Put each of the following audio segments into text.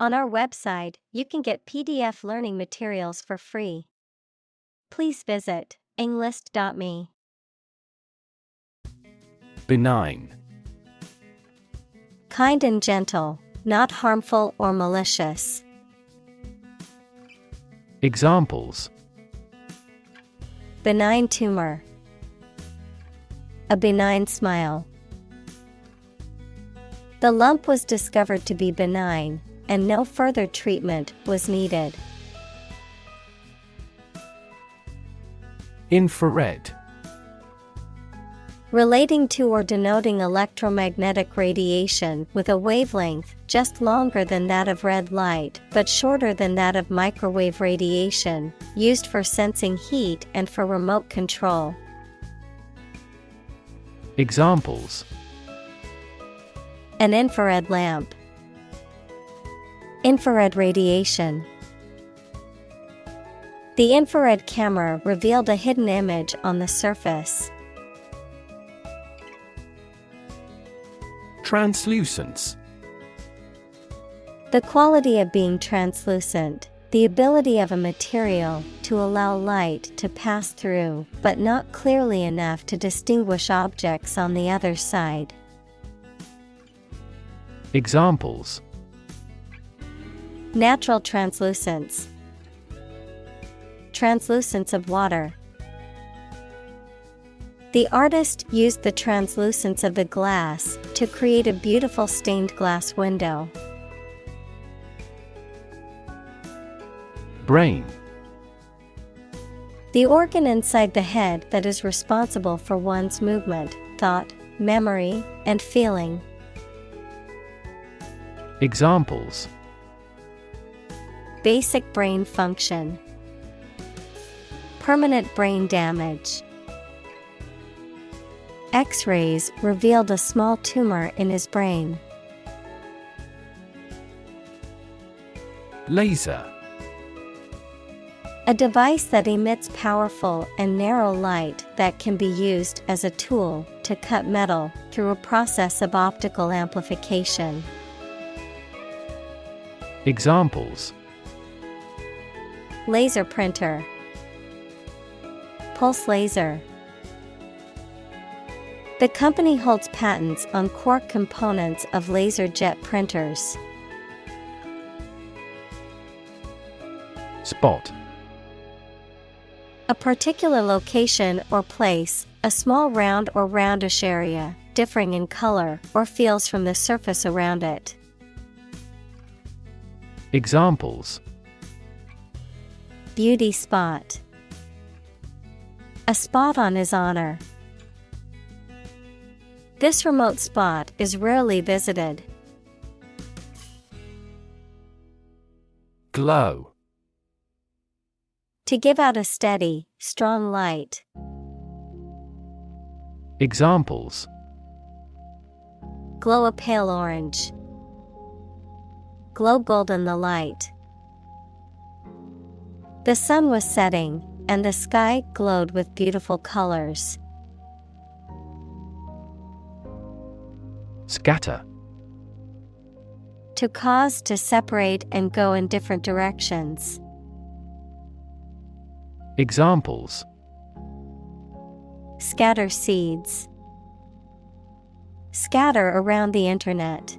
On our website, you can get PDF learning materials for free. Please visit englist.me. Benign. Kind and gentle, not harmful or malicious. Examples: Benign tumor. A benign smile. The lump was discovered to be benign, and no further treatment was needed. Infrared. Relating to or denoting electromagnetic radiation with a wavelength just longer than that of red light but shorter than that of microwave radiation, used for sensing heat and for remote control. Examples: An infrared lamp. Infrared radiation. The infrared camera revealed a hidden image on the surface. Translucence. The quality of being translucent, the ability of a material to allow light to pass through, but not clearly enough to distinguish objects on the other side. Examples: Natural translucence. Translucence of water. The artist used the translucence of the glass to create a beautiful stained glass window. Brain. The organ inside the head that is responsible for one's movement, thought, memory, and feeling. Examples: Basic brain function. Permanent brain damage. X-rays revealed a small tumor in his brain. Laser. A device that emits powerful and narrow light that can be used as a tool to cut metal through a process of optical amplification. Examples: Laser printer. Pulse laser. The company holds patents on core components of laser jet printers. Spot. A particular location or place, a small round or roundish area, differing in color or feels from the surface around it. Examples: Beauty spot. A spot on his honor. This remote spot is rarely visited. Glow. To give out a steady, strong light. Examples: Glow a pale orange. Glow golden the light. The sun was setting, and the sky glowed with beautiful colors. Scatter. To cause to separate and go in different directions. Examples: Scatter seeds. Scatter around the internet.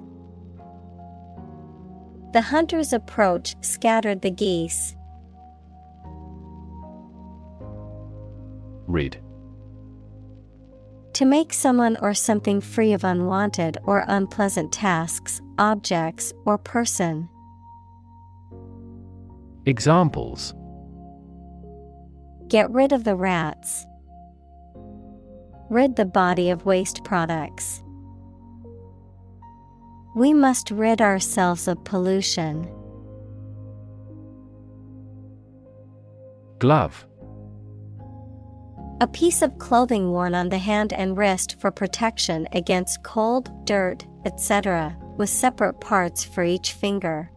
The hunter's approach scattered the geese. Rid. To make someone or something free of unwanted or unpleasant tasks, objects, or person. Examples: Get rid of the rats. Rid the body of waste products. We must rid ourselves of pollution. Glove. A piece of clothing worn on the hand and wrist for protection against cold, dirt, etc., with separate parts for each finger.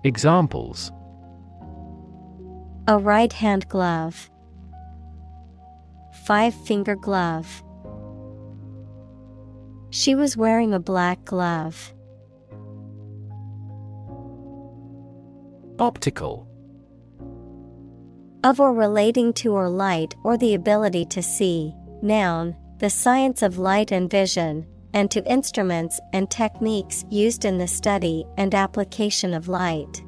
Examples: A right-hand glove. 5-finger glove. She was wearing a black glove. Optical. Of or relating to or light or the ability to see. Noun, the science of light and vision, and to instruments and techniques used in the study and application of light.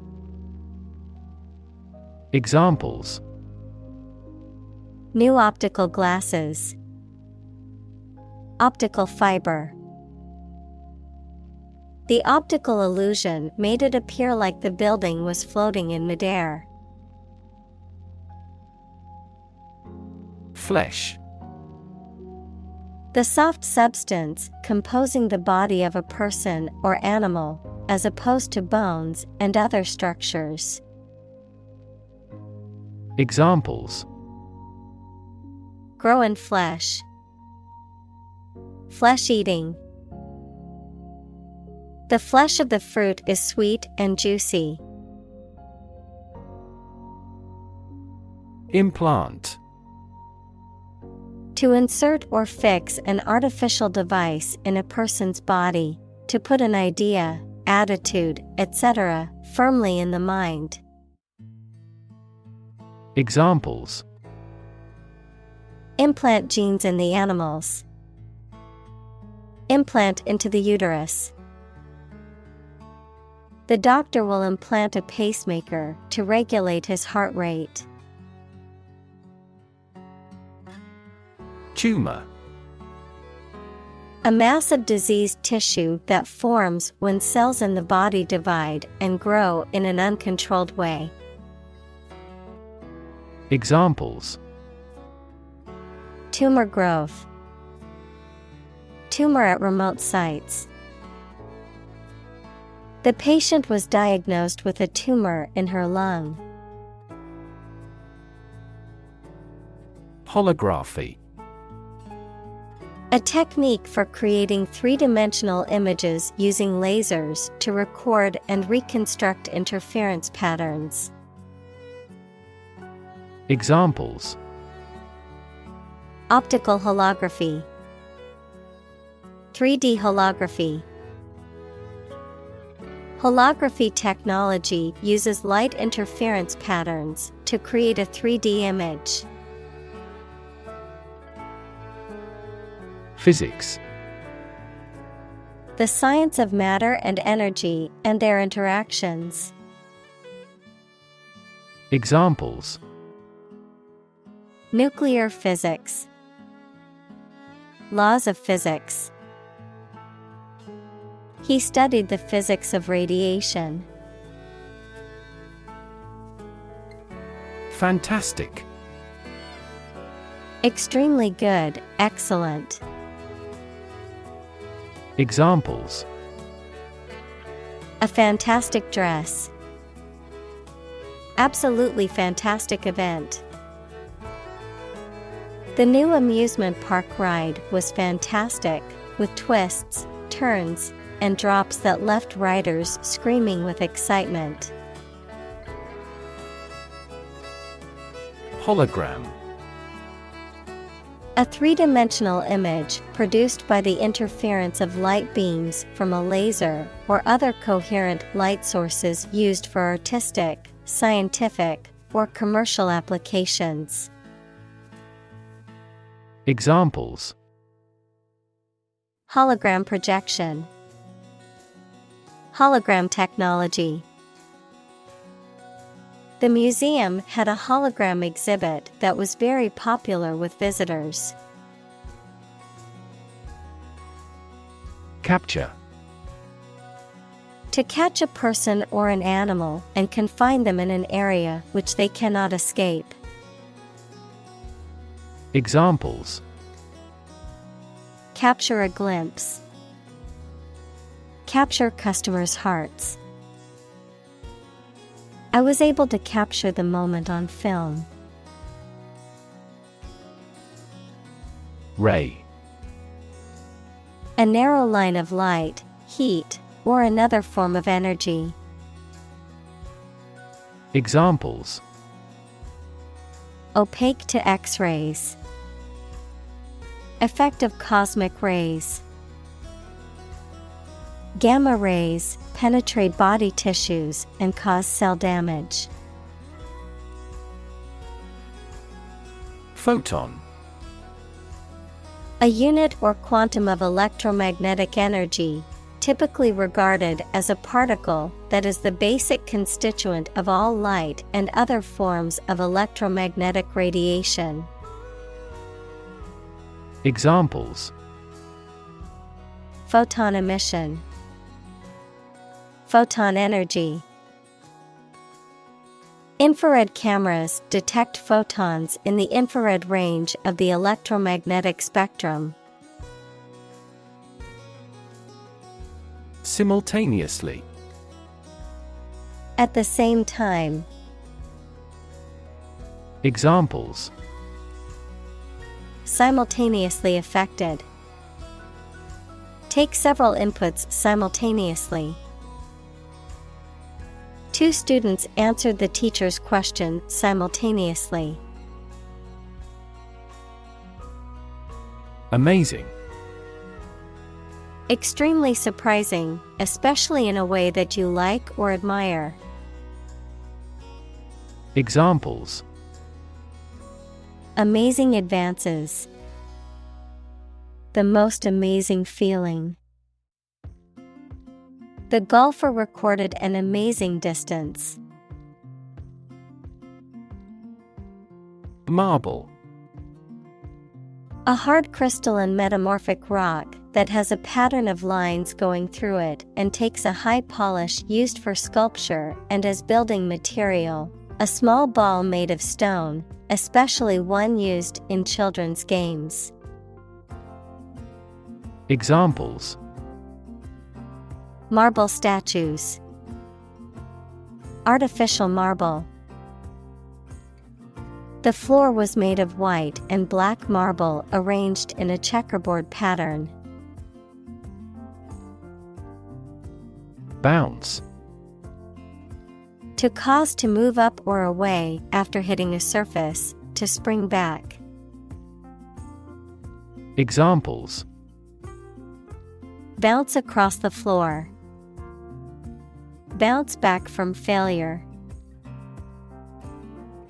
Examples: New optical glasses. Optical fiber. The optical illusion made it appear like the building was floating in midair. Flesh. The soft substance composing the body of a person or animal, as opposed to bones and other structures. Examples: Grow in flesh. Flesh eating. The flesh of the fruit is sweet and juicy. Implant. To insert or fix an artificial device in a person's body, to put an idea, attitude, etc., firmly in the mind. Examples: Implant genes in the animals. Implant into the uterus. The doctor will implant a pacemaker to regulate his heart rate. Tumor. A mass of diseased tissue that forms when cells in the body divide and grow in an uncontrolled way. Examples: Tumor growth. Tumor at remote sites. The patient was diagnosed with a tumor in her lung. Holography. A technique for creating three-dimensional images using lasers to record and reconstruct interference patterns. Examples: Optical holography. 3D holography. Holography technology uses light interference patterns to create a 3D image. Physics. The science of matter and energy and their interactions. Examples: Nuclear physics. Laws of physics. He studied the physics of radiation. Fantastic. Extremely good, excellent. Examples: A fantastic dress. Absolutely fantastic event. The new amusement park ride was fantastic, with twists, turns, and drops that left riders screaming with excitement. Hologram. A three-dimensional image produced by the interference of light beams from a laser or other coherent light sources used for artistic, scientific, or commercial applications. Examples: Hologram projection. Hologram technology. The museum had a hologram exhibit that was very popular with visitors. Capture. To catch a person or an animal and confine them in an area which they cannot escape. Examples: Capture a glimpse. Capture customers' hearts. I was able to capture the moment on film. Ray. A narrow line of light, heat, or another form of energy. Examples: Opaque to X-rays. Effect of cosmic rays. Gamma rays penetrate body tissues, and cause cell damage. Photon. A unit or quantum of electromagnetic energy, typically regarded as a particle that is the basic constituent of all light and other forms of electromagnetic radiation. Examples: Photon emission, photon energy. Infrared cameras detect photons in the infrared range of the electromagnetic spectrum. Simultaneously. At the same time. Examples: Simultaneously affected. Take several inputs simultaneously. Two students answered the teacher's question simultaneously. Amazing. Extremely surprising, especially in a way that you like or admire. Examples: Amazing advances. The most amazing feeling. The golfer recorded an amazing distance. Marble. A hard crystalline metamorphic rock that has a pattern of lines going through it and takes a high polish used for sculpture and as building material. A small ball made of stone, especially one used in children's games. Examples: Marble statues. Artificial marble. The floor was made of white and black marble arranged in a checkerboard pattern. Bounce. To cause to move up or away after hitting a surface, to spring back. Examples: Bounce across the floor. Bounce back from failure.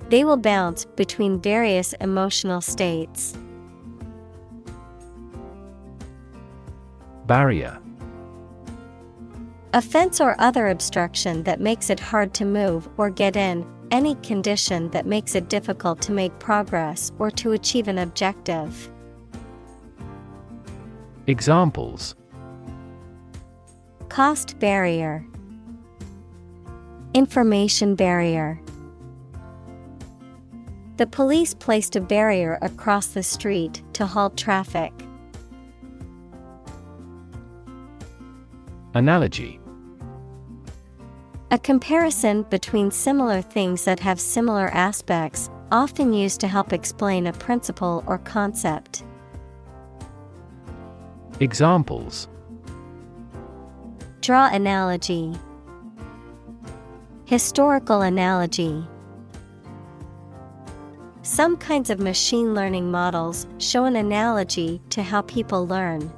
They will bounce between various emotional states. Barrier. A fence or other obstruction that makes it hard to move or get in, any condition that makes it difficult to make progress or to achieve an objective. Examples: Cost barrier. Information barrier. The police placed a barrier across the street to halt traffic. Analogy. A comparison between similar things that have similar aspects, often used to help explain a principle or concept. Examples: Draw analogy. Historical analogy. Some kinds of machine learning models show an analogy to how people learn.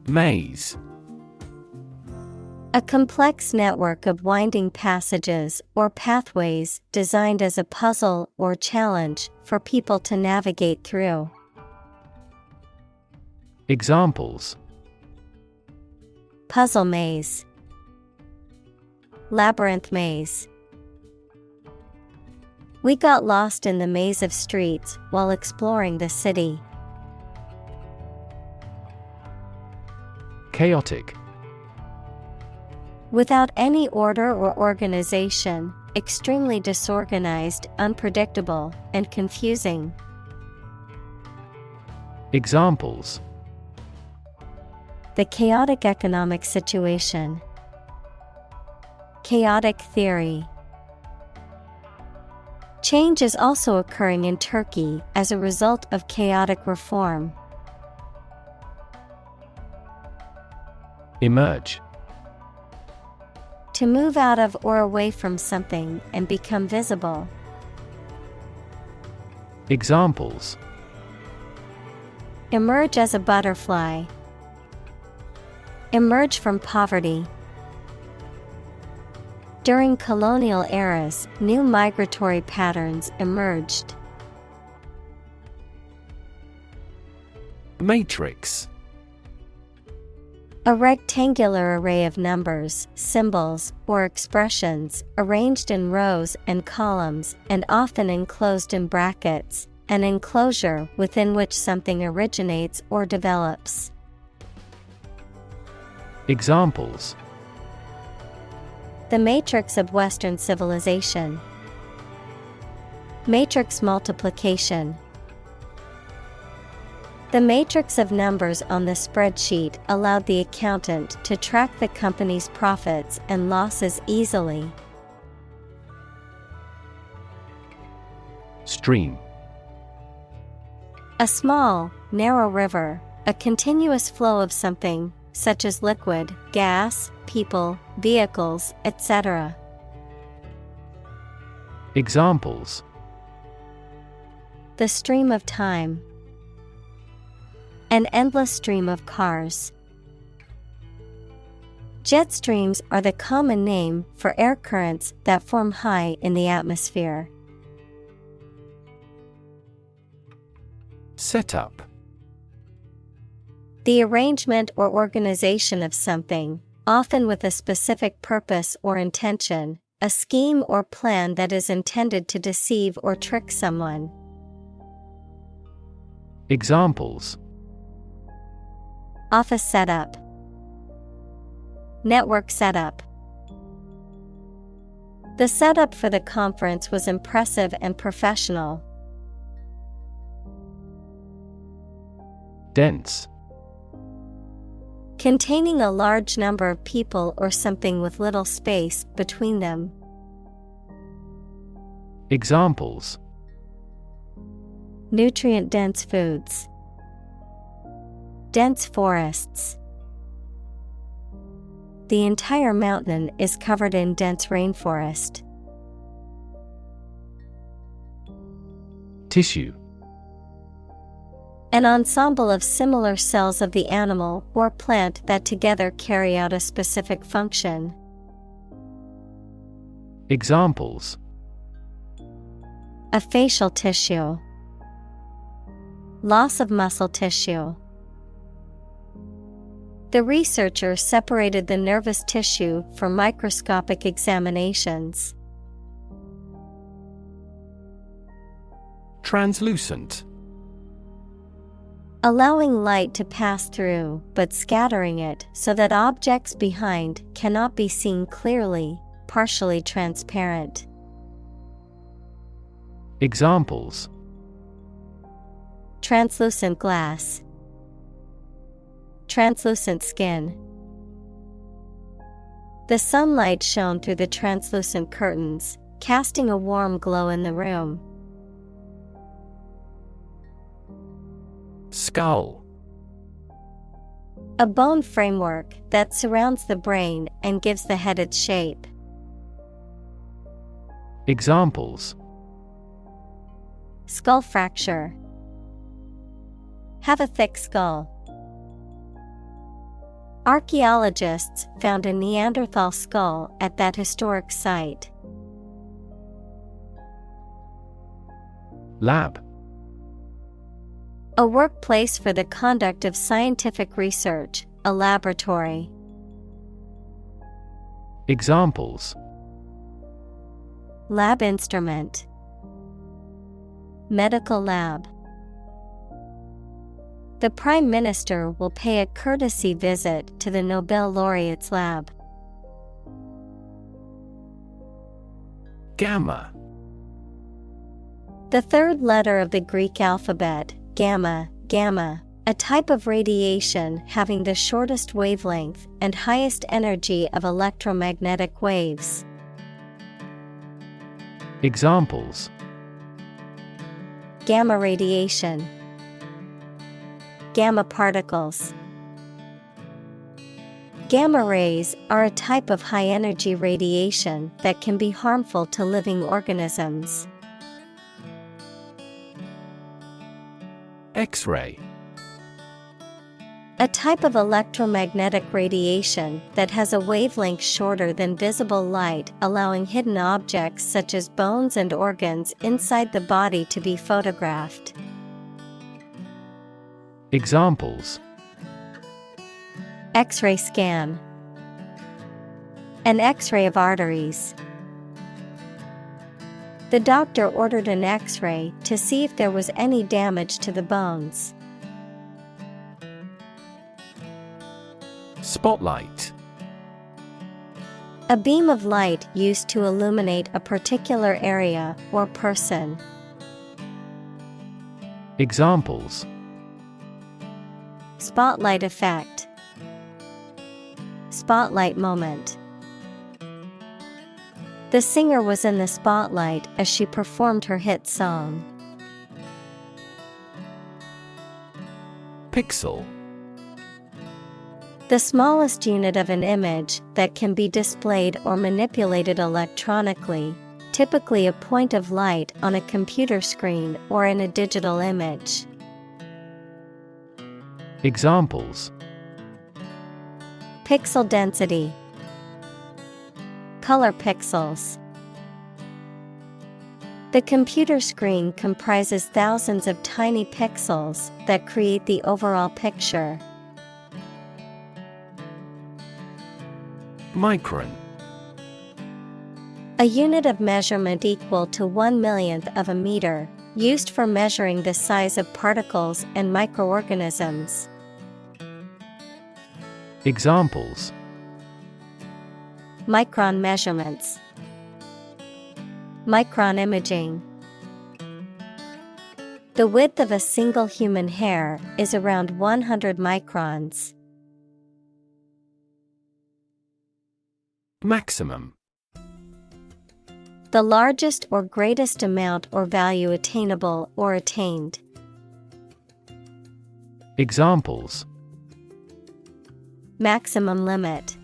Maze. A complex network of winding passages or pathways designed as a puzzle or challenge for people to navigate through. Examples: Puzzle maze. Labyrinth maze. We got lost in the maze of streets while exploring the city. Chaotic. Without any order or organization, extremely disorganized, unpredictable, and confusing. Examples: The chaotic economic situation. Chaotic theory. Change is also occurring in Turkey as a result of chaotic reform. Emerge. To move out of or away from something and become visible. Examples: Emerge as a butterfly. Emerge from poverty. During colonial eras, new migratory patterns emerged. Matrix. A rectangular array of numbers, symbols, or expressions, arranged in rows and columns and often enclosed in brackets, an enclosure within which something originates or develops. Examples: The matrix of Western civilization. Matrix multiplication. The matrix of numbers on the spreadsheet allowed the accountant to track the company's profits and losses easily. Stream. A small, narrow river, a continuous flow of something, such as liquid, gas, people, vehicles, etc. Examples: The stream of time. An endless stream of cars. Jet streams are the common name for air currents that form high in the atmosphere. Setup. The arrangement or organization of something, often with a specific purpose or intention, a scheme or plan that is intended to deceive or trick someone. Examples: Office setup. Network setup. The setup for the conference was impressive and professional. Dense. Containing a large number of people or something with little space between them. Examples: Nutrient-dense foods. Dense forests. The entire mountain is covered in dense rainforest. Tissue. An ensemble of similar cells of the animal or plant that together carry out a specific function. Examples: A facial tissue. Loss of muscle tissue. The researcher separated the nervous tissue for microscopic examinations. Translucent. Allowing light to pass through, but scattering it so that objects behind cannot be seen clearly, partially transparent. Examples: Translucent glass. Translucent skin. The sunlight shone through the translucent curtains, casting a warm glow in the room. Skull. A bone framework that surrounds the brain and gives the head its shape. Examples: Skull fracture. Have a thick skull. Archaeologists found a Neanderthal skull at that historic site. Lab. A workplace for the conduct of scientific research, a laboratory. Examples: Lab instrument. Medical lab. The Prime Minister will pay a courtesy visit to the Nobel laureate's lab. Gamma. The third letter of the Greek alphabet, gamma, gamma, a type of radiation having the shortest wavelength and highest energy of electromagnetic waves. Examples: Gamma radiation. Gamma particles. Gamma rays are a type of high-energy radiation that can be harmful to living organisms. X-ray. A type of electromagnetic radiation that has a wavelength shorter than visible light, allowing hidden objects such as bones and organs inside the body to be photographed. Examples: X-ray scan. An X-ray of arteries. The doctor ordered an X-ray to see if there was any damage to the bones. Spotlight. A beam of light used to illuminate a particular area or person. Examples: Spotlight effect. Spotlight moment. The singer was in the spotlight as she performed her hit song. Pixel. The smallest unit of an image that can be displayed or manipulated electronically, typically a point of light on a computer screen or in a digital image. Examples: Pixel density. Color pixels. The computer screen comprises thousands of tiny pixels that create the overall picture. Micron. A unit of measurement equal to 1/1,000,000th of a meter, used for measuring the size of particles and microorganisms. Examples: Micron measurements. Micron imaging. The width of a single human hair is around 100 microns. Maximum. The largest or greatest amount or value attainable or attained. Examples: Maximum limit.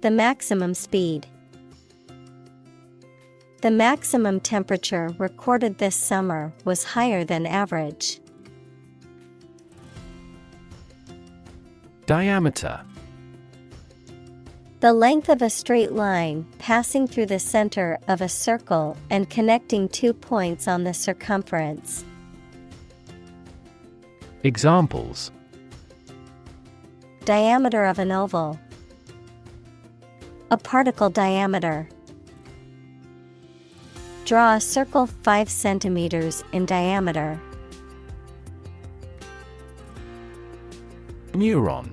The maximum speed. The maximum temperature recorded this summer was higher than average. Diameter. The length of a straight line passing through the center of a circle and connecting 2 points on the circumference. Examples: Diameter of an oval. A particle diameter. Draw a circle 5 centimeters in diameter. Neuron.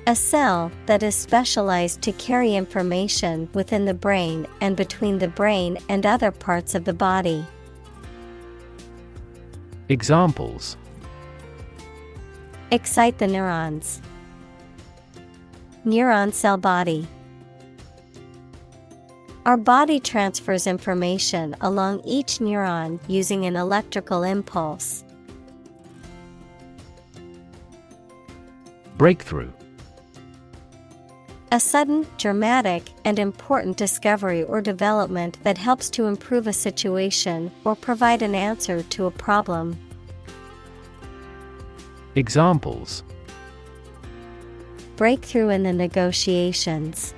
A cell that is specialized to carry information within the brain and between the brain and other parts of the body. Examples: Excite the neurons. Neuron cell body. Our body transfers information along each neuron using an electrical impulse. Breakthrough. A sudden, dramatic, and important discovery or development that helps to improve a situation or provide an answer to a problem. Examples: Breakthrough in the negotiations.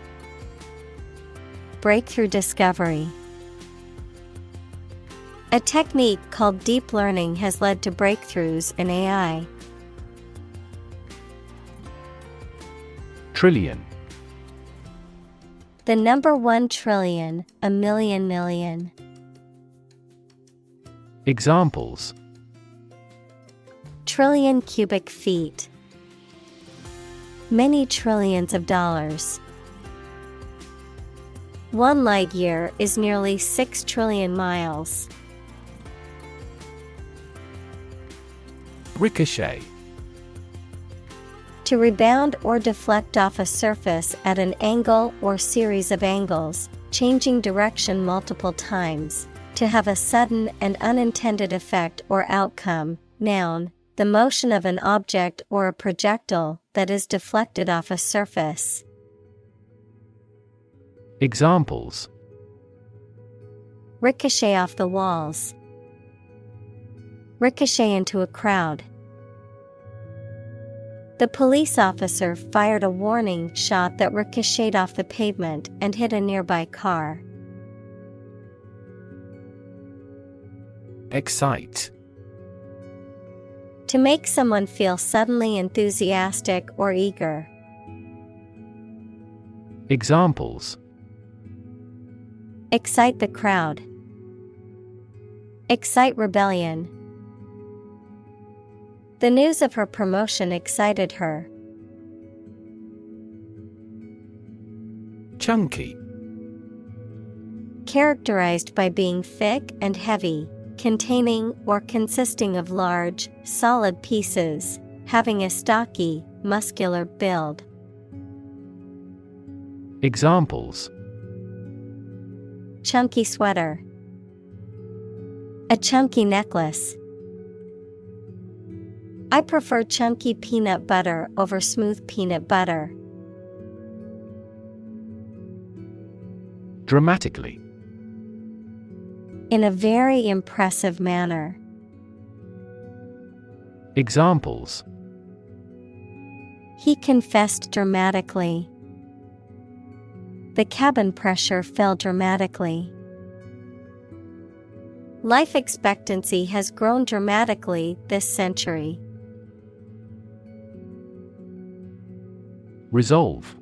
Breakthrough discovery. A technique called deep learning has led to breakthroughs in AI. Trillion. The number 1 trillion, a million million. Examples: Trillion cubic feet. Many trillions of dollars. 1 light year is nearly 6 trillion miles. Ricochet. To rebound or deflect off a surface at an angle or series of angles, changing direction multiple times. To have a sudden and unintended effect or outcome. Noun, the motion of an object or a projectile that is deflected off a surface. Examples: Ricochet off the walls. Ricochet into a crowd. The police officer fired a warning shot that ricocheted off the pavement and hit a nearby car. Excite. To make someone feel suddenly enthusiastic or eager. Examples: Excite the crowd. Excite rebellion. The news of her promotion excited her. Chunky. Characterized by being thick and heavy, containing or consisting of large, solid pieces, having a stocky, muscular build. Examples: Chunky sweater. A chunky necklace. I prefer chunky peanut butter over smooth peanut butter. Dramatically. In a very impressive manner. Examples: He confessed dramatically. The cabin pressure fell dramatically. Life expectancy has grown dramatically this century. Resolve.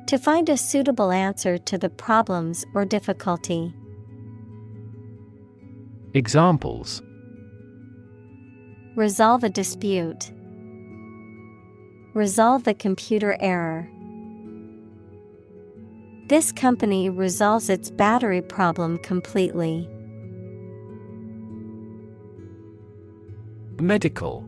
To find a suitable answer to the problems or difficulty. Examples: Resolve a dispute. Resolve the computer error. This company resolves its battery problem completely. Medical.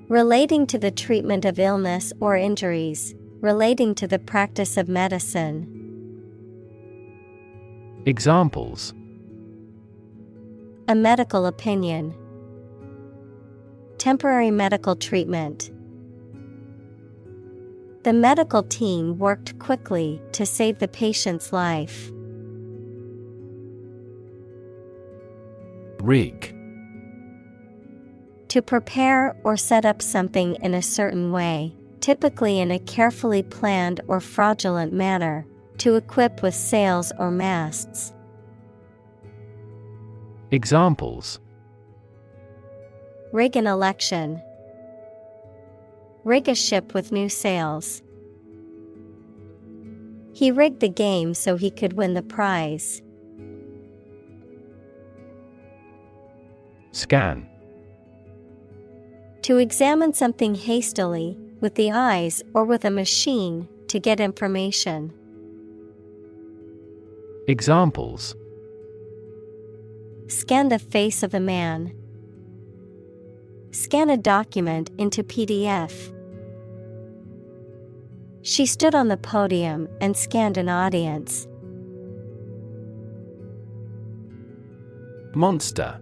Relating to the treatment of illness or injuries, relating to the practice of medicine. Examples: A medical opinion. Temporary medical treatment. The medical team worked quickly to save the patient's life. Rig. To prepare or set up something in a certain way, typically in a carefully planned or fraudulent manner, to equip with sails or masts. Examples: Rig an election. Rig a ship with new sails. He rigged the game so he could win the prize. Scan. To examine something hastily, with the eyes or with a machine, to get information. Examples: Scan the face of a man. Scan a document into PDF. She stood on the podium and scanned an audience. Monster.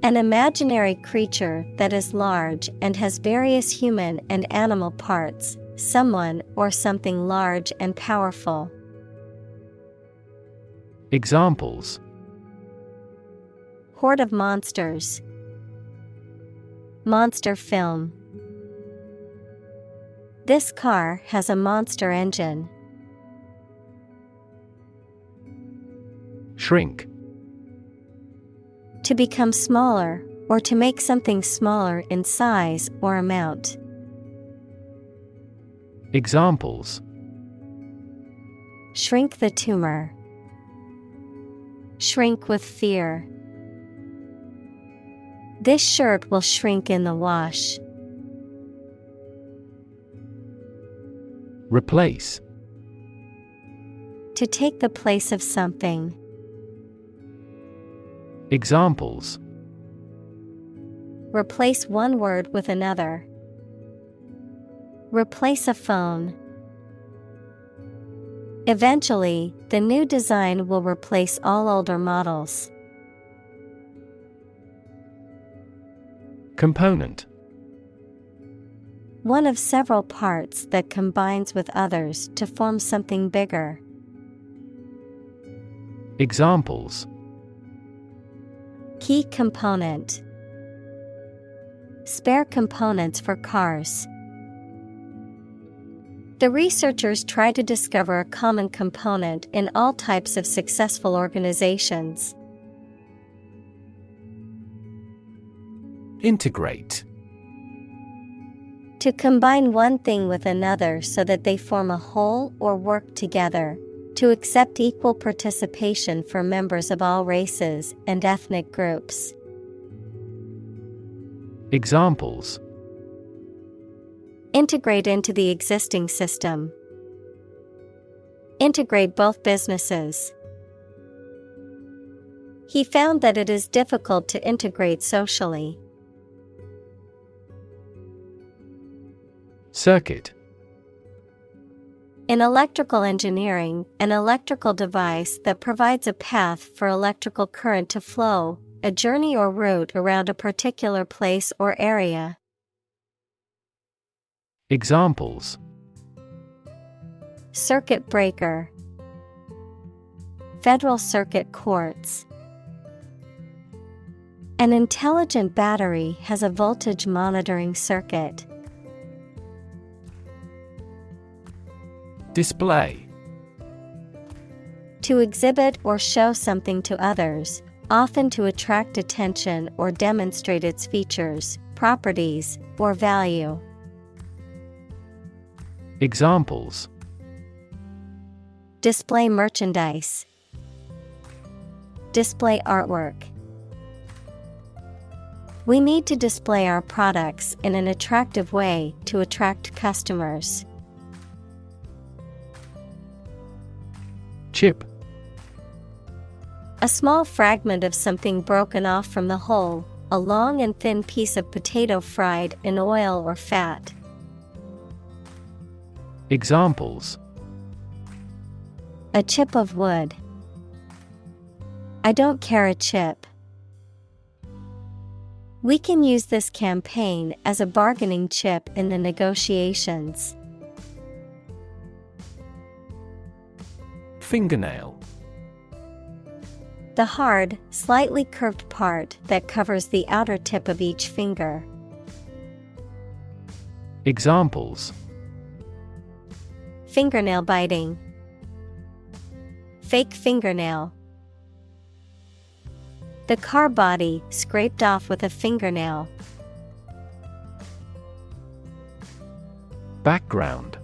An imaginary creature that is large and has various human and animal parts, someone or something large and powerful. Examples: Horde of monsters. Monster film. This car has a monster engine. Shrink. To become smaller, or to make something smaller in size or amount. Examples: Shrink the tumor. Shrink with fear. This shirt will shrink in the wash. Replace. To take the place of something. Examples: Replace one word with another. Replace a phone. Eventually, the new design will replace all older models. Component. One of several parts that combines with others to form something bigger. Examples: Key component. spare components for cars. The researchers try to discover a common component in all types of successful organizations. Integrate. To combine one thing with another so that they form a whole or work together. To accept equal participation for members of all races and ethnic groups. Examples: integrate into the existing system. Integrate both businesses. He found that it is difficult to integrate socially. Circuit. In electrical engineering, an electrical device that provides a path for electrical current to flow, a journey or route around a particular place or area. Examples: circuit breaker, Federal Circuit courts. An intelligent battery has a voltage monitoring circuit. Display. To exhibit or show something to others, often to attract attention or demonstrate its features, properties, or value. Examples: display merchandise, display artwork. We need to display our products in an attractive way to attract customers. Chip. A small fragment of something broken off from the whole, a long and thin piece of potato fried in oil or fat. Examples: a chip of wood. I don't care a chip. We can use this campaign as a bargaining chip in the negotiations. Fingernail. The hard, slightly curved part that covers the outer tip of each finger. Examples: fingernail biting, fake fingernail. The car body scraped off with a fingernail. Background.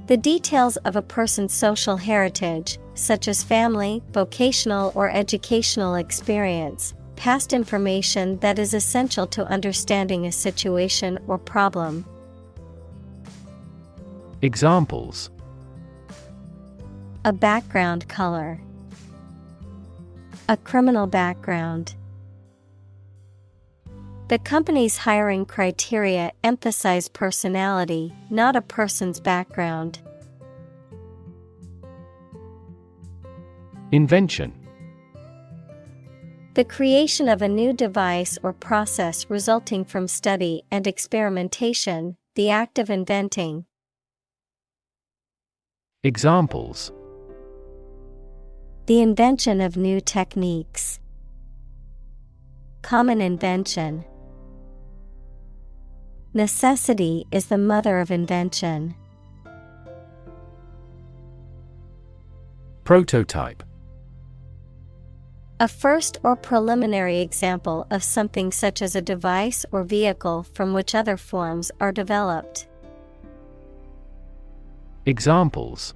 The details of a person's social heritage, such as family, vocational or educational experience, past information that is essential to understanding a situation or problem. Examples: a background color, a criminal background. The company's hiring criteria emphasize personality, not a person's background. Invention. The creation of a new device or process resulting from study and experimentation, the act of inventing. Examples: the invention of new techniques. Common invention. Necessity is the mother of invention. Prototype. A first or preliminary example of something such as a device or vehicle from which other forms are developed. Examples: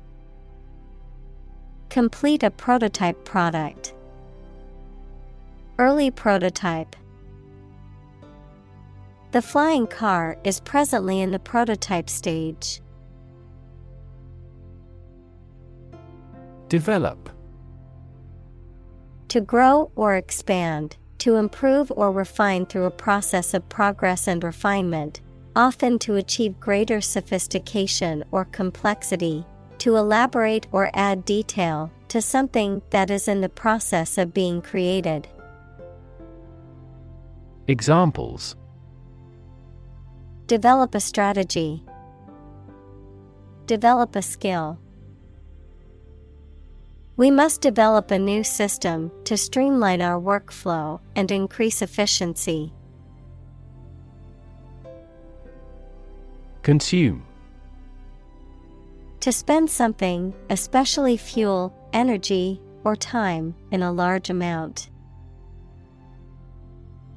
complete a prototype product. Early prototype. The flying car is presently in the prototype stage. Develop. To grow or expand, to improve or refine through a process of progress and refinement, often to achieve greater sophistication or complexity, to elaborate or add detail to something that is in the process of being created. Examples: develop a strategy. Develop a skill. We must develop a new system to streamline our workflow and increase efficiency. Consume. To spend something, especially fuel, energy, or time, in a large amount.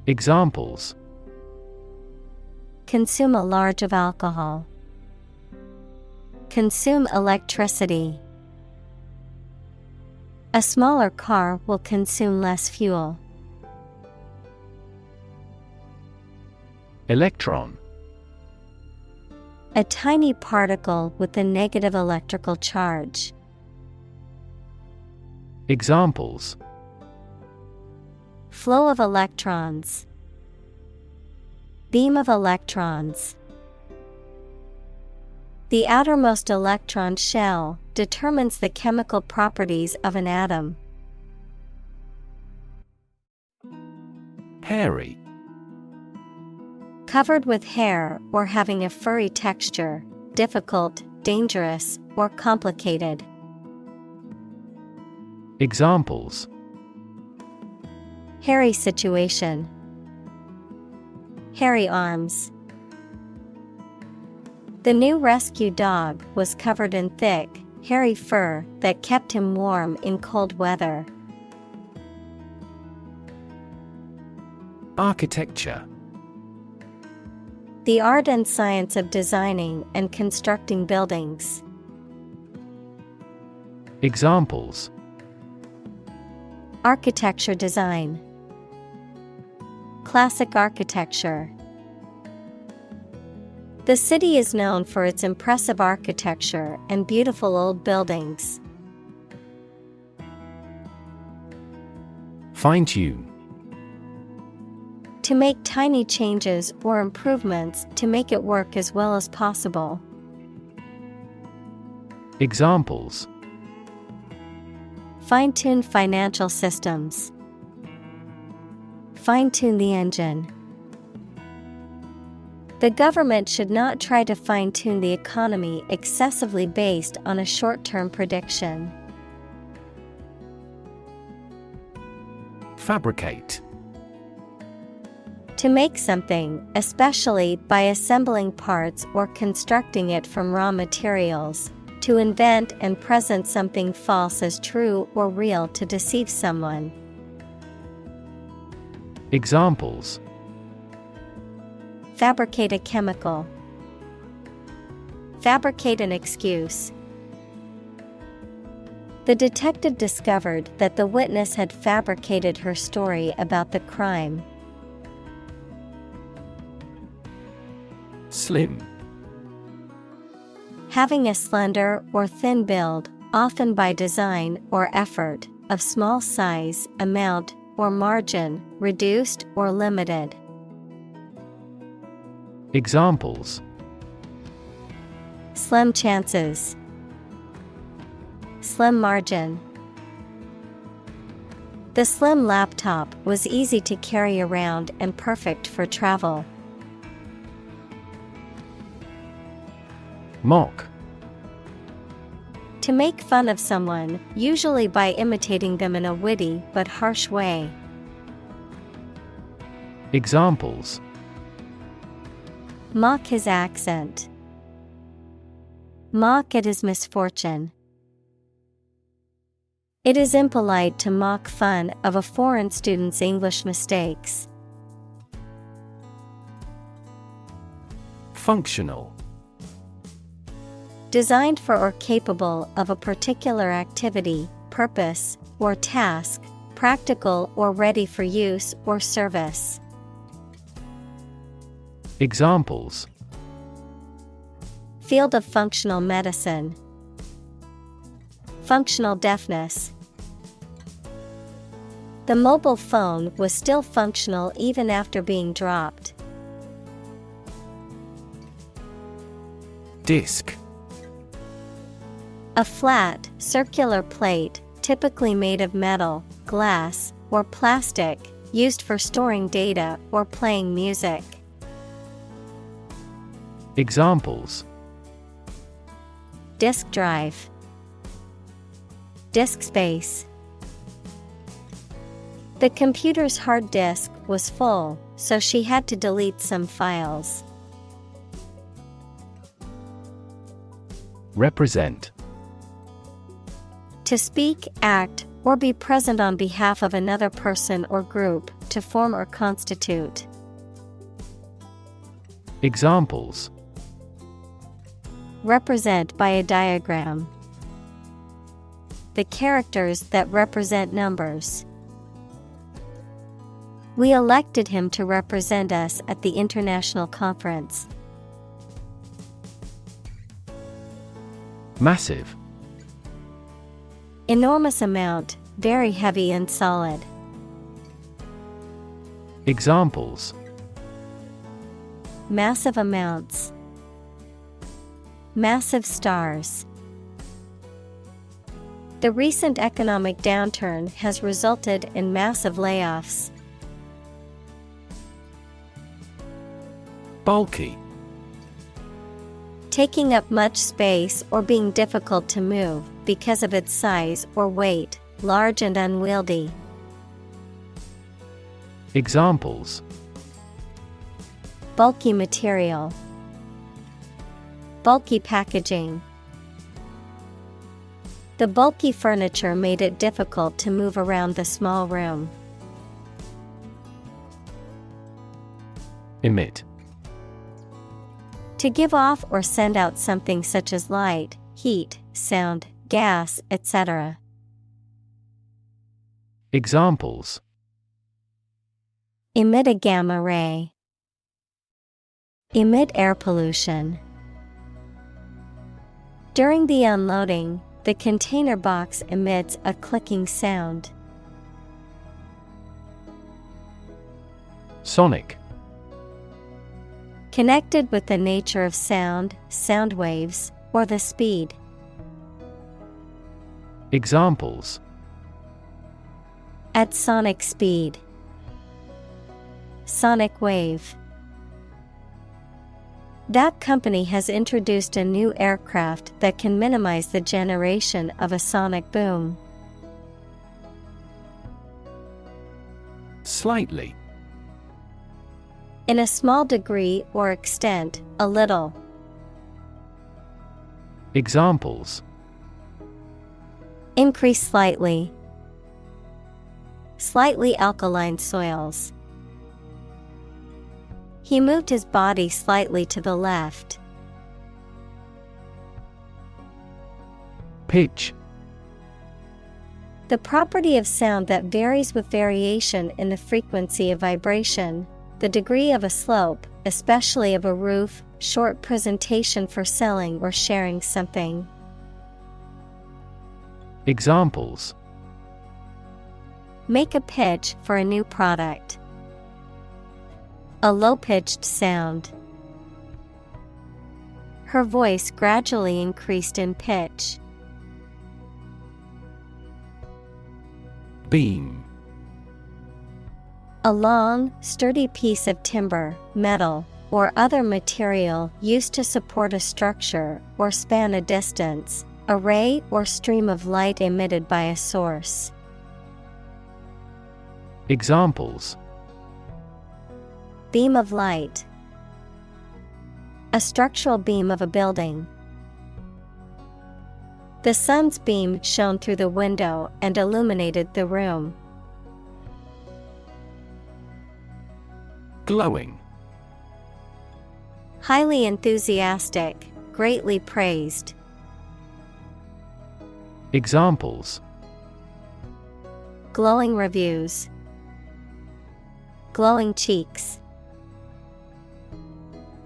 Examples: Consume a large of alcohol. Consume electricity. A smaller car will consume less fuel. Electron. A tiny particle with a negative electrical charge. Examples: Flow of electrons. Beam of electrons. The outermost electron shell determines the chemical properties of an atom. Hairy. Covered with hair or having a furry texture, difficult, dangerous, or complicated. Examples: Hairy situation. Hairy arms. The new rescue dog was covered in thick, hairy fur that kept him warm in cold weather. Architecture. The art and science of designing and constructing buildings. Examples: Architecture design. Classic architecture. The city is known for its impressive architecture and beautiful old buildings. Fine-tune. To make tiny changes or improvements to make it work as well as possible. Examples: Fine-tune financial systems. Fine-tune the engine. The government should not try to fine-tune the economy excessively based on a short-term prediction. Fabricate. To make something, especially by assembling parts or constructing it from raw materials. To invent and present something false as true or real to deceive someone. Examples: Fabricate a chemical. Fabricate an excuse. The detective discovered that the witness had fabricated her story about the crime. Slim. Having a slender or thin build, often by design or effort, of small size, amount, or margin, reduced or limited. Examples: Slim chances. Slim margin. The slim laptop was easy to carry around and perfect for travel. Mock. To make fun of someone, usually by imitating them in a witty but harsh way. Examples: Mock his accent. Mock at his misfortune. It is impolite to mock fun of a foreign student's English mistakes. Functional. Designed for or capable of a particular activity, purpose, or task, practical or ready for use or service. Examples: Field of functional medicine. Functional deafness. The mobile phone was still functional even after being dropped. Disk. A flat, circular plate, typically made of metal, glass, or plastic, used for storing data or playing music. Examples: Disk drive. Disk space. The computer's hard disk was full, so she had to delete some files. Represent. To speak, act, or be present on behalf of another person or group, to form or constitute. Examples. Represent by a diagram. The characters that represent numbers. We elected him to represent us at the international conference. Massive. Enormous amount, very heavy and solid. Examples. Massive amounts. Massive stars. The recent economic downturn has resulted in massive layoffs. Bulky. Taking up much space or being difficult to move because of its size or weight, large and unwieldy. Examples. Bulky material. Bulky packaging. The bulky furniture made it difficult to move around the small room. Emit. To give off or send out something such as light, heat, sound, gas, etc. Examples. Emit a gamma ray. Emit air pollution. During the unloading, the container box emits a clicking sound. Sonic. Connected with the nature of sound, sound waves, or the speed. Examples. At sonic speed. Sonic wave. That company has introduced a new aircraft that can minimize the generation of a sonic boom. Slightly. In a small degree or extent, a little. Examples. Increase slightly. Slightly alkaline soils. He moved his body slightly to the left. Pitch. The property of sound that varies with variation in the frequency of vibration, the degree of a slope, especially of a roof, short presentation for selling or sharing something. Examples. Make a pitch for a new product. A low-pitched sound. Her voice gradually increased in pitch. Beam. A long, sturdy piece of timber, metal, or other material used to support a structure or span a distance, a ray or stream of light emitted by a source. Examples. Beam of light. A structural beam of a building. The sun's beam shone through the window and illuminated the room. Glowing. Highly enthusiastic, greatly praised. Examples. Glowing reviews. Glowing cheeks.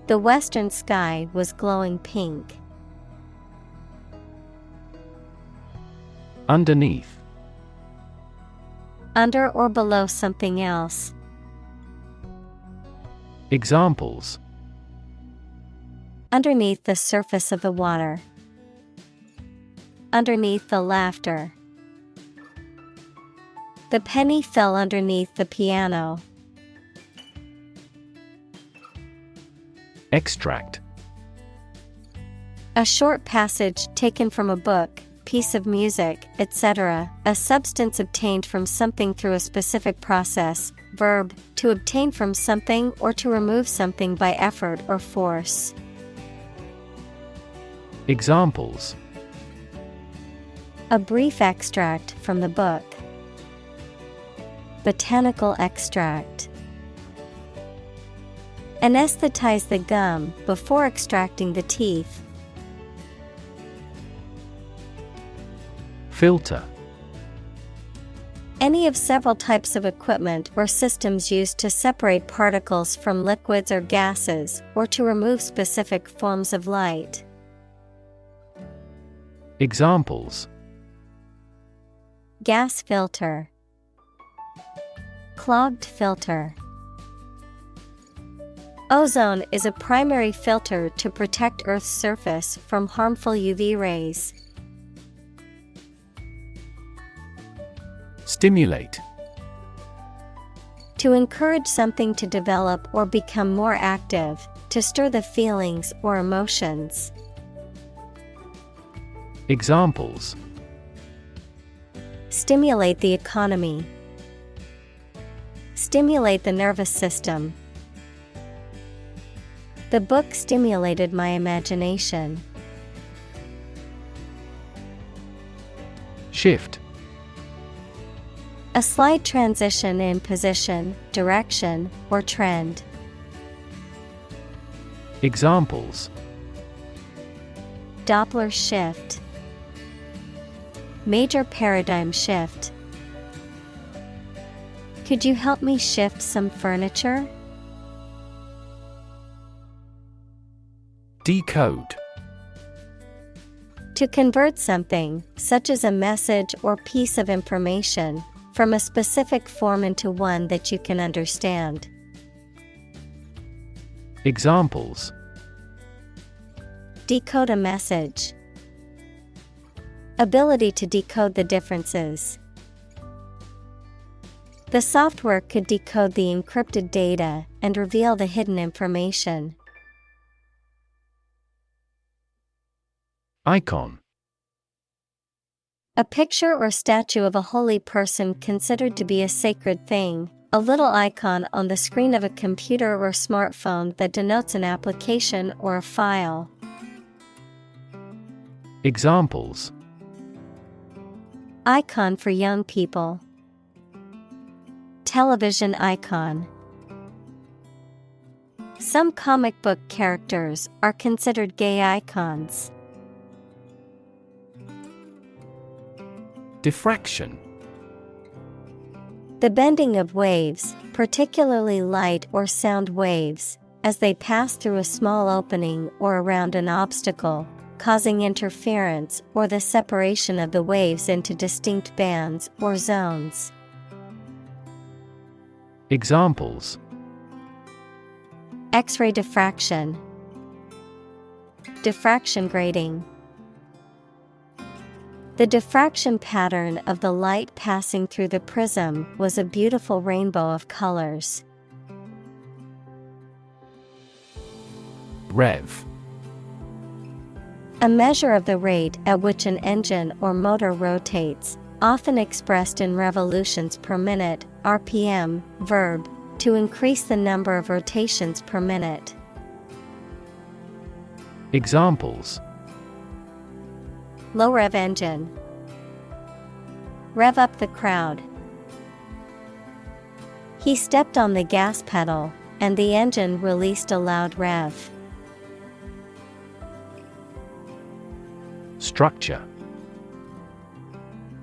The western sky was glowing pink. Underneath. Under or below something else. Examples. Underneath the surface of the water. Underneath the laughter. The penny fell underneath the piano. Extract. A short passage taken from a book, piece of music, etc., a substance obtained from something through a specific process. Verb, to obtain from something or to remove something by effort or force. Examples: a brief extract from the book. Botanical extract. Anesthetize the gum before extracting the teeth. Filter. Any of several types of equipment or systems used to separate particles from liquids or gases, or to remove specific forms of light. Examples: gas filter. Clogged filter. Ozone is a primary filter to protect Earth's surface from harmful UV rays. Stimulate. To encourage something to develop or become more active, to stir the feelings or emotions. Examples: stimulate the economy. Stimulate the nervous system. The book stimulated my imagination. Shift. A slight transition in position, direction, or trend. Examples: Doppler shift. Major paradigm shift. Could you help me shift some furniture? Decode. To convert something, such as a message or piece of information, from a specific form into one that you can understand. Examples: decode a message. Ability to decode the differences. The software could decode the encrypted data and reveal the hidden information. Icon. A picture or statue of a holy person considered to be a sacred thing, a little icon on the screen of a computer or smartphone that denotes an application or a file. Examples: icon for young people. Television icon. Some comic book characters are considered gay icons. Diffraction. The bending of waves, particularly light or sound waves, as they pass through a small opening or around an obstacle, causing interference or the separation of the waves into distinct bands or zones. Examples: X-ray diffraction. Diffraction grating. The diffraction pattern of the light passing through the prism was a beautiful rainbow of colors. Rev. A measure of the rate at which an engine or motor rotates, often expressed in revolutions per minute, RPM, verb, to increase the number of rotations per minute. Examples: low rev engine. Rev up the crowd. He stepped on the gas pedal, and the engine released a loud rev. Structure.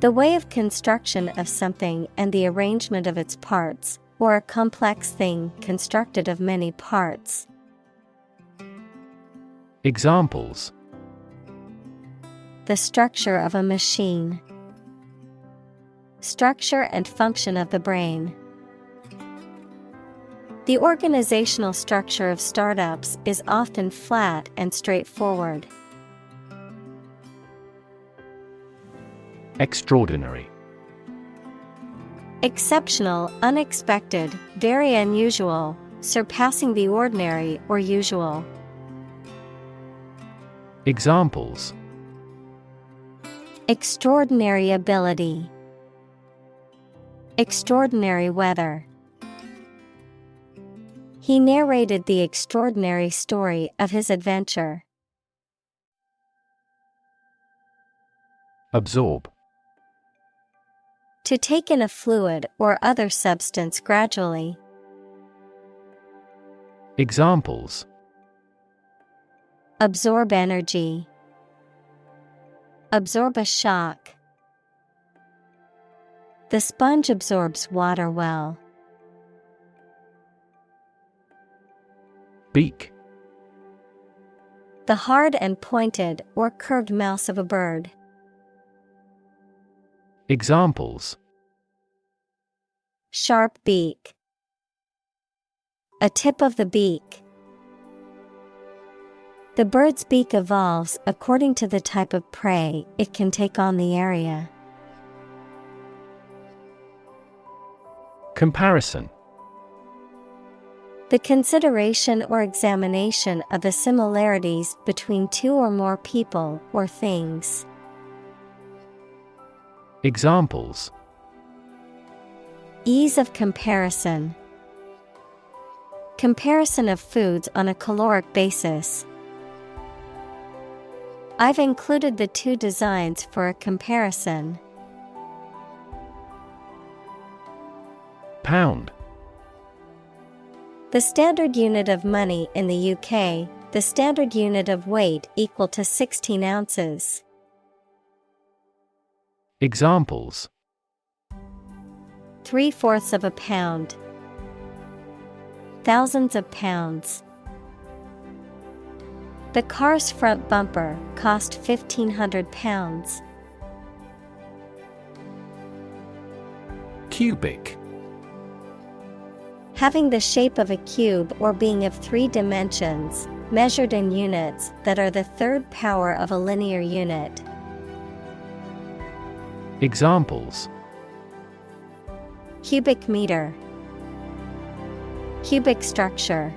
The way of construction of something and the arrangement of its parts, or a complex thing constructed of many parts. Examples: the structure of a machine. Structure and function of the brain. The organizational structure of startups is often flat and straightforward. Extraordinary. Exceptional, unexpected, very unusual, surpassing the ordinary or usual. Examples: extraordinary ability. Extraordinary weather. He narrated the extraordinary story of his adventure. Absorb. To take in a fluid or other substance gradually. Examples: Absorb energy. Absorb a shock. The sponge absorbs water well. Beak. The hard and pointed or curved mouth of a bird. Examples: Sharp beak. A tip of the beak. The bird's beak evolves according to the type of prey it can take on the area. Comparison. The consideration or examination of the similarities between two or more people or things. Examples: Ease of comparison. Comparison of foods on a caloric basis. I've included the two designs for a comparison. Pound. The standard unit of money in the UK, the standard unit of weight equal to 16 ounces. Examples: 3/4 of a pound. Thousands of pounds. The car's front bumper cost £1,500. Cubic. Having the shape of a cube or being of 3 dimensions, measured in units that are the third power of a linear unit. Examples: Cubic meter. Cubic structure.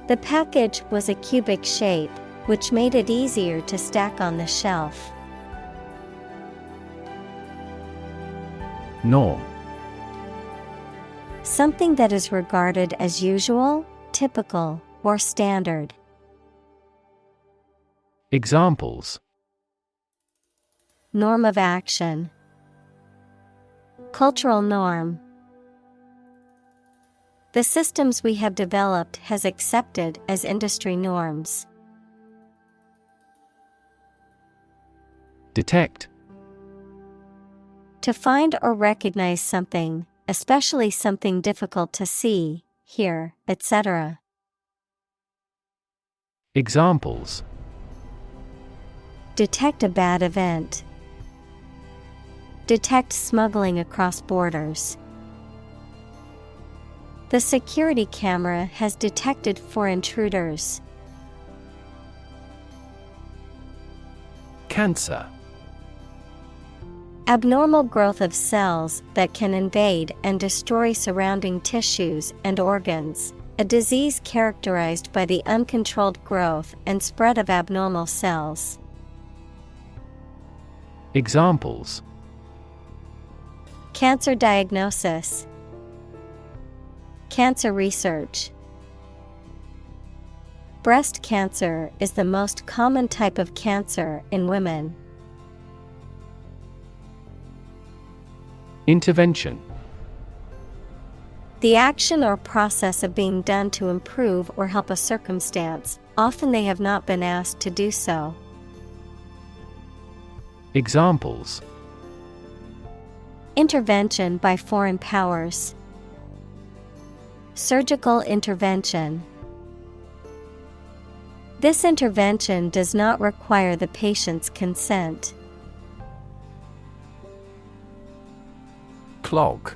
The package was a cubic shape, which made it easier to stack on the shelf. Norm. Something that is regarded as usual, typical, or standard. Examples: Norm of action. Cultural norm. The systems we have developed has accepted as industry norms. Detect. To find or recognize something, especially something difficult to see, hear, etc. Examples: Detect a bad event. Detect smuggling across borders. The security camera has detected 4 intruders. Cancer. Abnormal growth of cells that can invade and destroy surrounding tissues and organs. A disease characterized by the uncontrolled growth and spread of abnormal cells. Examples: Cancer diagnosis. Cancer research. Breast cancer is the most common type of cancer in women. Intervention. The action or process of being done to improve or help a circumstance, often they have not been asked to do so. Examples: Intervention by foreign powers. Surgical intervention. This intervention does not require the patient's consent. Clog.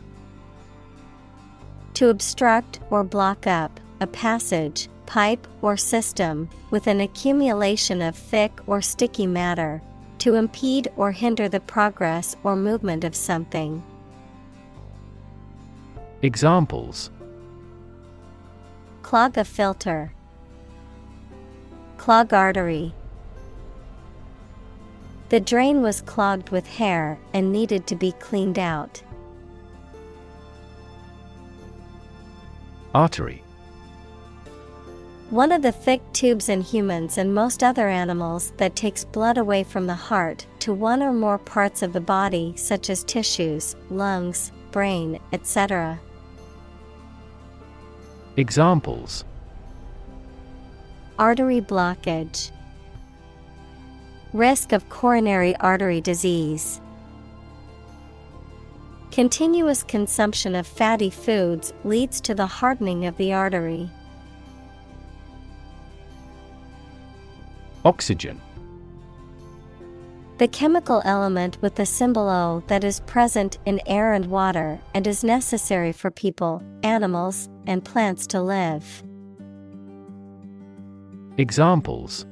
To obstruct or block up a passage, pipe, or system with an accumulation of thick or sticky matter, to impede or hinder the progress or movement of something. Examples: Clog a filter. Clog artery. The drain was clogged with hair and needed to be cleaned out. Artery. One of the thick tubes in humans and most other animals that takes blood away from the heart to one or more parts of the body such as tissues, lungs, brain, etc. Examples: artery blockage, risk of coronary artery disease. Continuous consumption of fatty foods leads to the hardening of the artery. Oxygen. The chemical element with the symbol O that is present in air and water and is necessary for people, animals, and plants to live. Examples: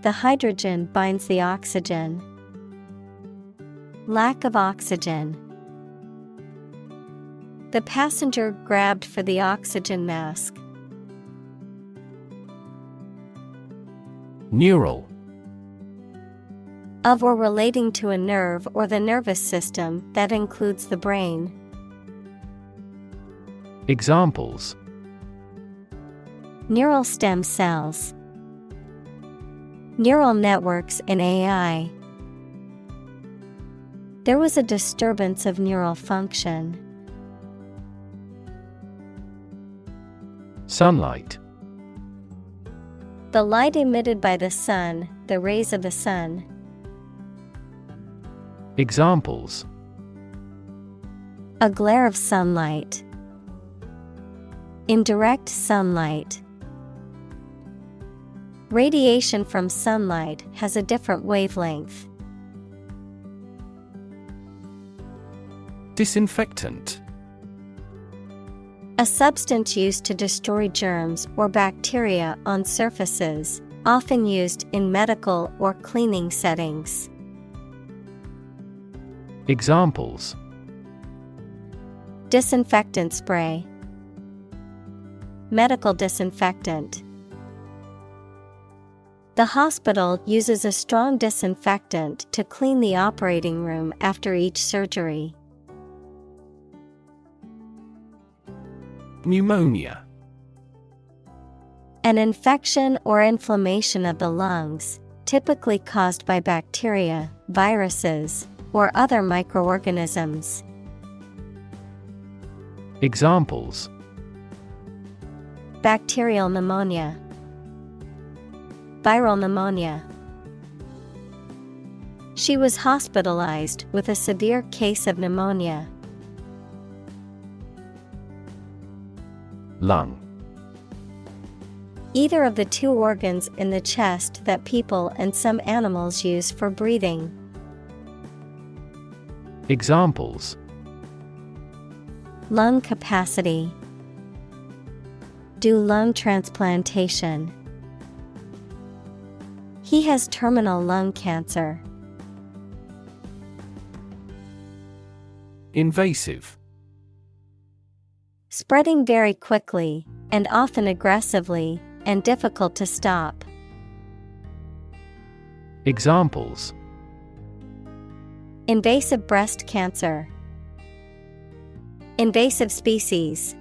the hydrogen binds the oxygen. Lack of oxygen. The passenger grabbed for the oxygen mask. Neural. Of or relating to a nerve or the nervous system that includes the brain. Examples: neural stem cells. Neural networks in AI. There was a disturbance of neural function. Sunlight. The light emitted by the sun, the rays of the sun. Examples: a glare of sunlight. Indirect sunlight. Radiation from sunlight has a different wavelength. Disinfectant. A substance used to destroy germs or bacteria on surfaces, often used in medical or cleaning settings. Examples: disinfectant spray. Medical disinfectant. The hospital uses a strong disinfectant to clean the operating room after each surgery. Pneumonia. An infection or inflammation of the lungs, typically caused by bacteria, viruses, or other microorganisms. Examples: bacterial pneumonia. Viral pneumonia. She was hospitalized with a severe case of pneumonia. Lung. Either of the two organs in the chest that people and some animals use for breathing. Examples: lung capacity. Do lung transplantation. He has terminal lung cancer. Invasive. Spreading very quickly, and often aggressively, and difficult to stop. Examples: invasive breast cancer. Invasive species.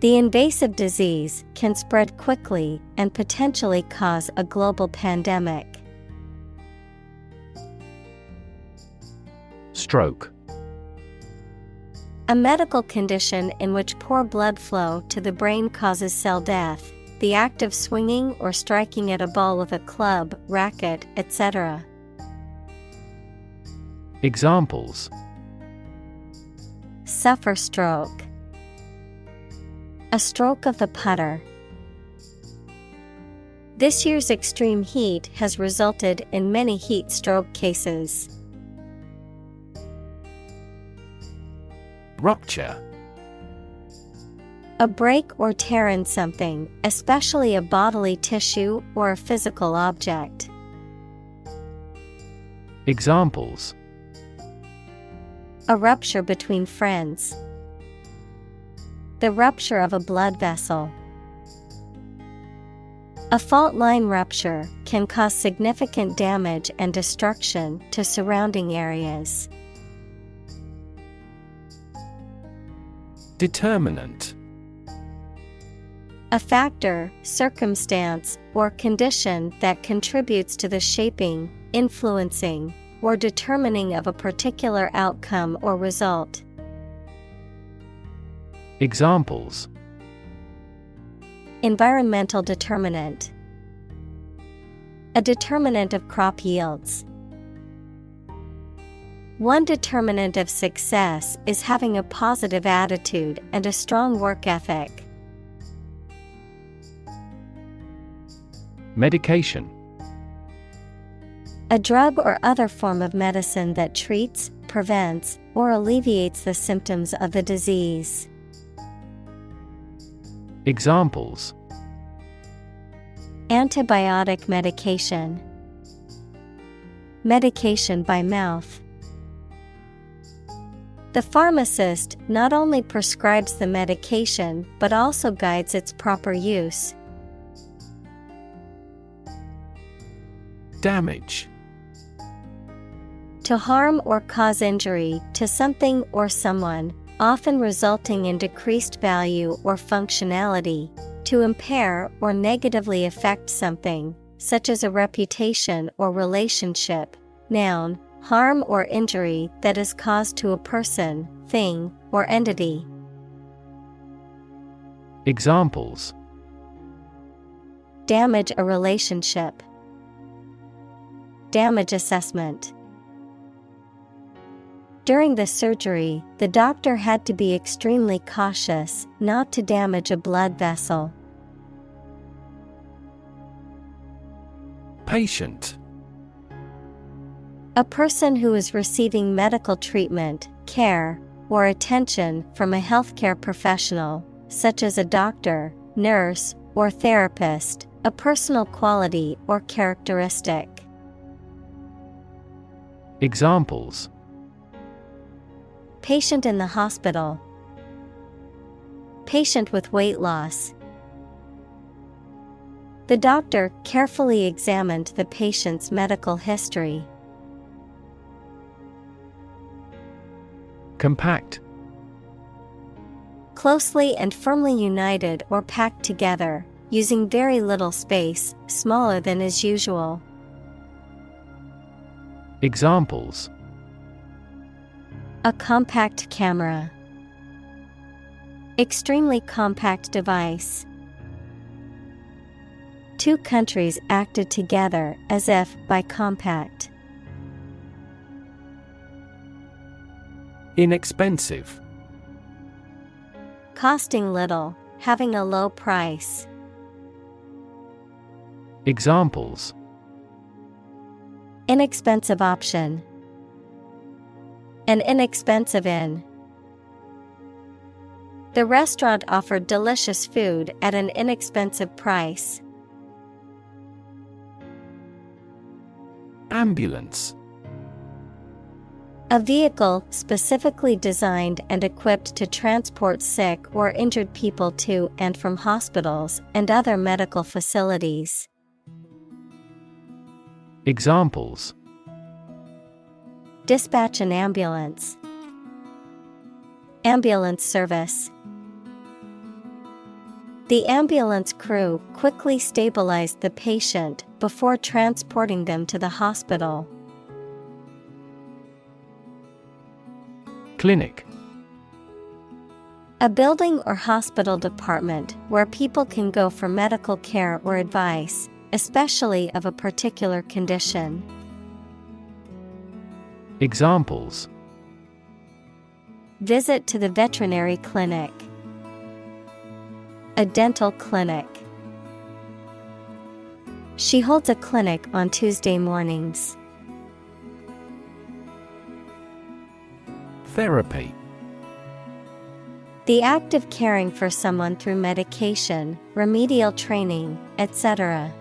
The invasive disease can spread quickly and potentially cause a global pandemic. Stroke. A medical condition in which poor blood flow to the brain causes cell death, the act of swinging or striking at a ball with a club, racket, etc. Examples: suffer stroke. A stroke of the putter. This year's extreme heat has resulted in many heat stroke cases. Rupture. A break or tear in something, especially a bodily tissue or a physical object. Examples: a rupture between friends. The rupture of a blood vessel. A fault line rupture can cause significant damage and destruction to surrounding areas. Determinant. A factor, circumstance, or condition that contributes to the shaping, influencing, or determining of a particular outcome or result. Examples: environmental determinant, a determinant of crop yields. One determinant of success is having a positive attitude and a strong work ethic. Medication. A drug or other form of medicine that treats, prevents, or alleviates the symptoms of the disease. Examples: antibiotic medication, medication by mouth. The pharmacist not only prescribes the medication but also guides its proper use. Damage. To harm or cause injury to something or someone, often resulting in decreased value or functionality. To impair or negatively affect something, such as a reputation or relationship. Noun, harm or injury that is caused to a person, thing, or entity. Examples: damage a relationship, damage assessment. During the surgery, the doctor had to be extremely cautious not to damage a blood vessel. Patient. A person who is receiving medical treatment, care, or attention from a healthcare professional, such as a doctor, nurse, or therapist, a personal quality or characteristic. Examples: patient in the hospital, patient with weight loss. The doctor carefully examined the patient's medical history. Compact. Closely and firmly united or packed together, using very little space, smaller than is usual. Examples: a compact camera, extremely compact device. Two countries acted together as if by compact. Inexpensive. Costing little, having a low price. Examples: inexpensive option, an inexpensive inn. The restaurant offered delicious food at an inexpensive price. Ambulance. A vehicle specifically designed and equipped to transport sick or injured people to and from hospitals and other medical facilities. Examples: dispatch an ambulance, ambulance service. The ambulance crew quickly stabilized the patient before transporting them to the hospital. Clinic. A building or hospital department where people can go for medical care or advice, especially of a particular condition. Examples: visit to the veterinary clinic, a dental clinic. She holds a clinic on Tuesday mornings. Therapy. The act of caring for someone through medication, remedial training, etc.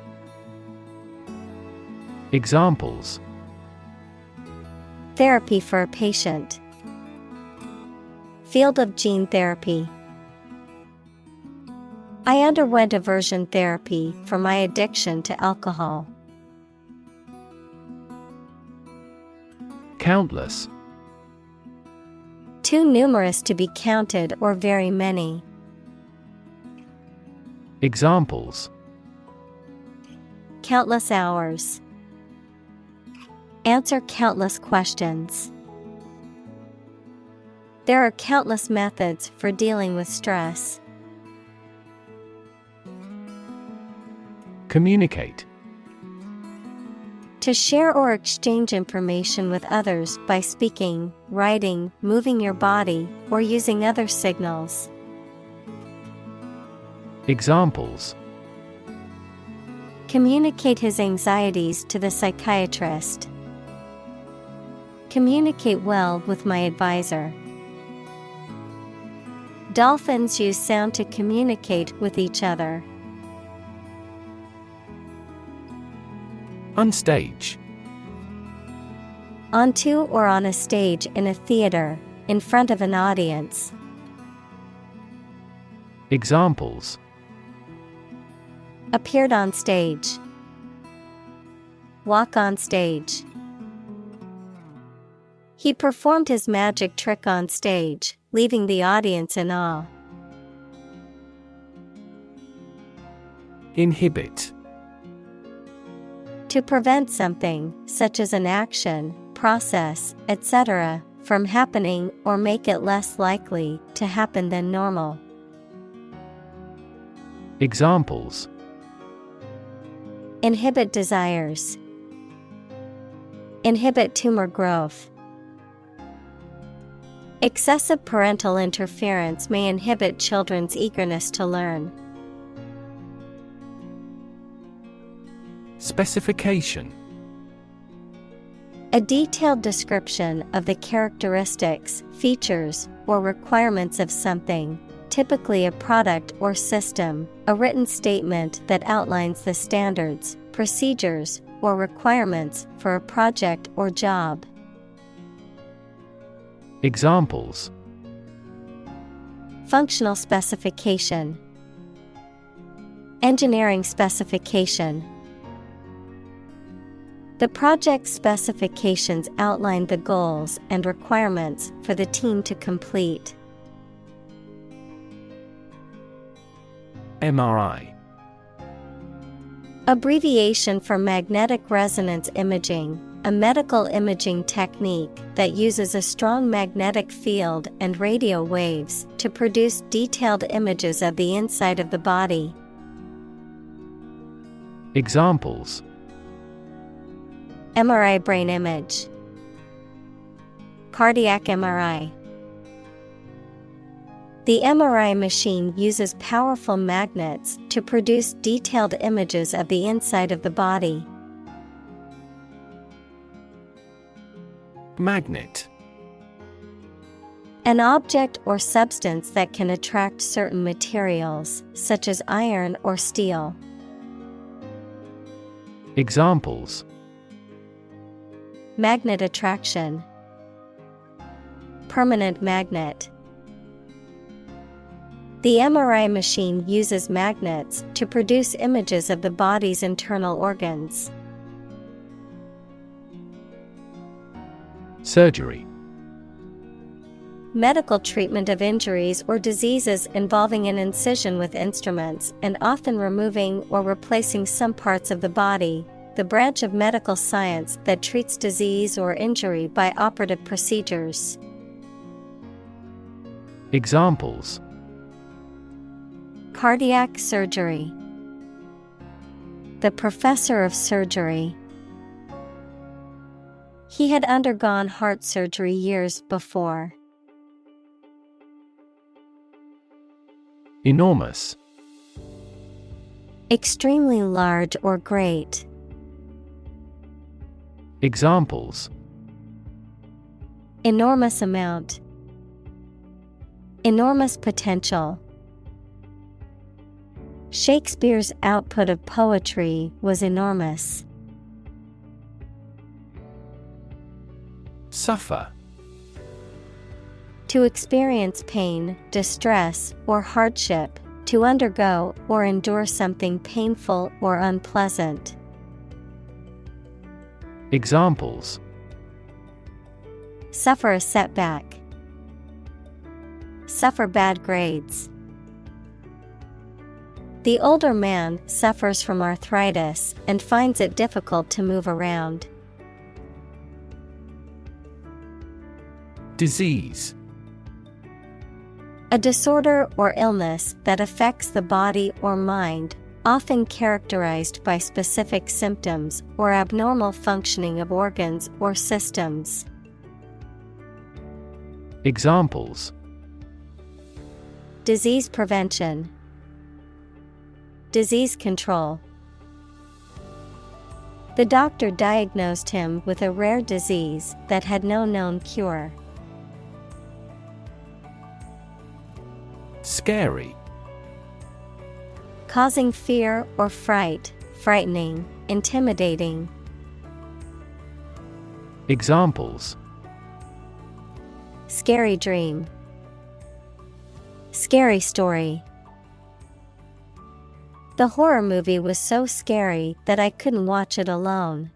Examples: therapy for a patient, field of gene therapy. I underwent aversion therapy for my addiction to alcohol. Countless. Too numerous to be counted or very many. Examples: countless hours. Answer countless questions. There are countless methods for dealing with stress. Communicate. To share or exchange information with others by speaking, writing, moving your body, or using other signals. Examples: communicate his anxieties to the psychiatrist. Communicate well with my advisor. Dolphins use sound to communicate with each other. Unstage. Onto or on a stage in a theater, in front of an audience. Examples: appeared on stage. Walk on stage. He performed his magic trick on stage, leaving the audience in awe. Inhibit. To prevent something, such as an action, process, etc., from happening or make it less likely to happen than normal. Examples: inhibit desires. Inhibit tumor growth. Excessive parental interference may inhibit children's eagerness to learn. Specification. A detailed description of the characteristics, features, or requirements of something, typically a product or system, a written statement that outlines the standards, procedures, or requirements for a project or job. Examples: functional specification. Engineering specification. The project specifications outlined the goals and requirements for the team to complete. MRI. Abbreviation for magnetic resonance imaging, a medical imaging technique that uses a strong magnetic field and radio waves to produce detailed images of the inside of the body. Examples: MRI brain image. Cardiac MRI. The MRI machine uses powerful magnets to produce detailed images of the inside of the body. Magnet. An object or substance that can attract certain materials, such as iron or steel. Examples: magnet attraction. Permanent magnet. The MRI machine uses magnets to produce images of the body's internal organs. Surgery. Medical treatment of injuries or diseases involving an incision with instruments and often removing or replacing some parts of the body, the branch of medical science that treats disease or injury by operative procedures. Examples: cardiac surgery. The professor of surgery. He had undergone heart surgery years before. Enormous. Extremely large or great. Examples: enormous amount. Enormous potential. Shakespeare's output of poetry was enormous. Suffer. To experience pain, distress, or hardship, to undergo or endure something painful or unpleasant. Examples: suffer a setback. Suffer bad grades. The older man suffers from arthritis and finds it difficult to move around. Disease. A disorder or illness that affects the body or mind, often characterized by specific symptoms or abnormal functioning of organs or systems. Examples: Disease prevention, disease control. The doctor diagnosed him with a rare disease that had no known cure. Scary. Causing fear or fright, frightening, intimidating. Examples: Scary dream, scary story. The horror movie was so scary that I couldn't watch it alone.